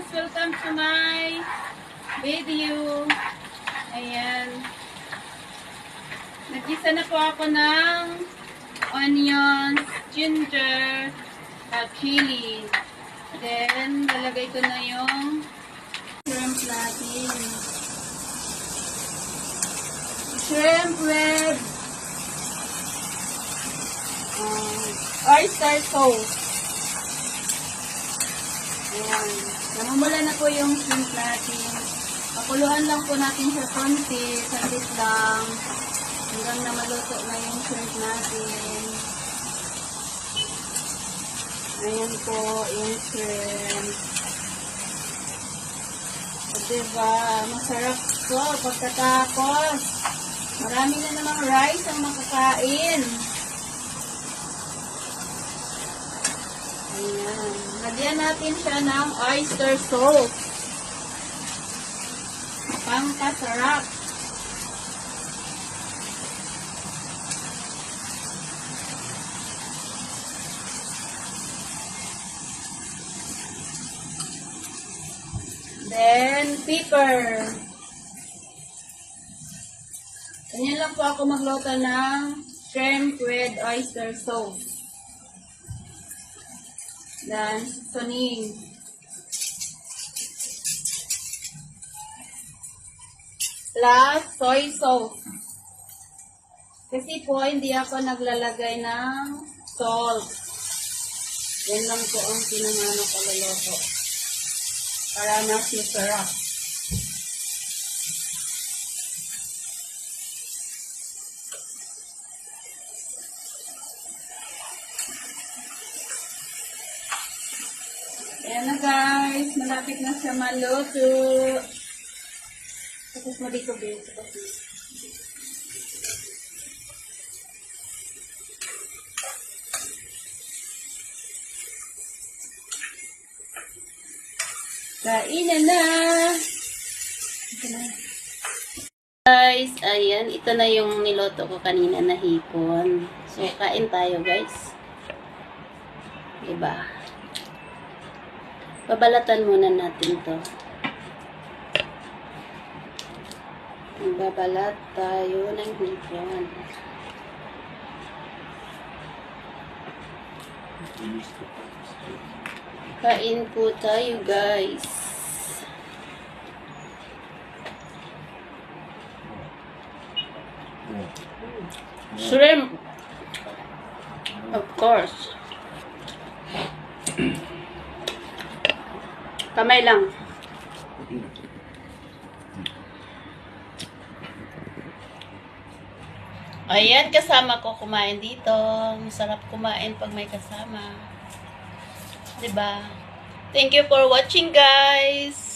guys! Welcome to my video. Ayan. Nagisa na po ako ng onions, ginger, at chili. Then, lalagay ko na yung shrimp natin. Shrimp with oyster sauce. Ayan. Namumula na po yung shrimp natin. Pakuluan lang po natin sa konti. Saglit lang. Hanggang na maluto na yung shrimp natin. Ayan po yung shrimp. O diba? Masarap po pagkatapos. Marami na namang rice ang makakain. Ayan. Lagyan natin siya ng oyster sauce. Pangkasarap. Then, pepper. Ganyan lang po ako magluto ng shrimp with oyster sauce. Then, seasoning. Plus, soy sauce. Kasi po, hindi ako naglalagay ng salt. Yan lang po ang pinamano ko luluto. Para mas masarap. Ayan na guys, malapit na siya maluto. Tapos mo dito base. Kainan na! Guys, ayan, ito na yung niloto ko kanina na hipon. So, kain tayo guys. Diba? Babalatan muna natin to. Babalat tayo ng hipon. Kain po tayo guys. Shrimp. Of course. Kamay lang. Ayan, kasama ko kumain dito. Masarap kumain pag may kasama. Diba? Thank you for watching, guys.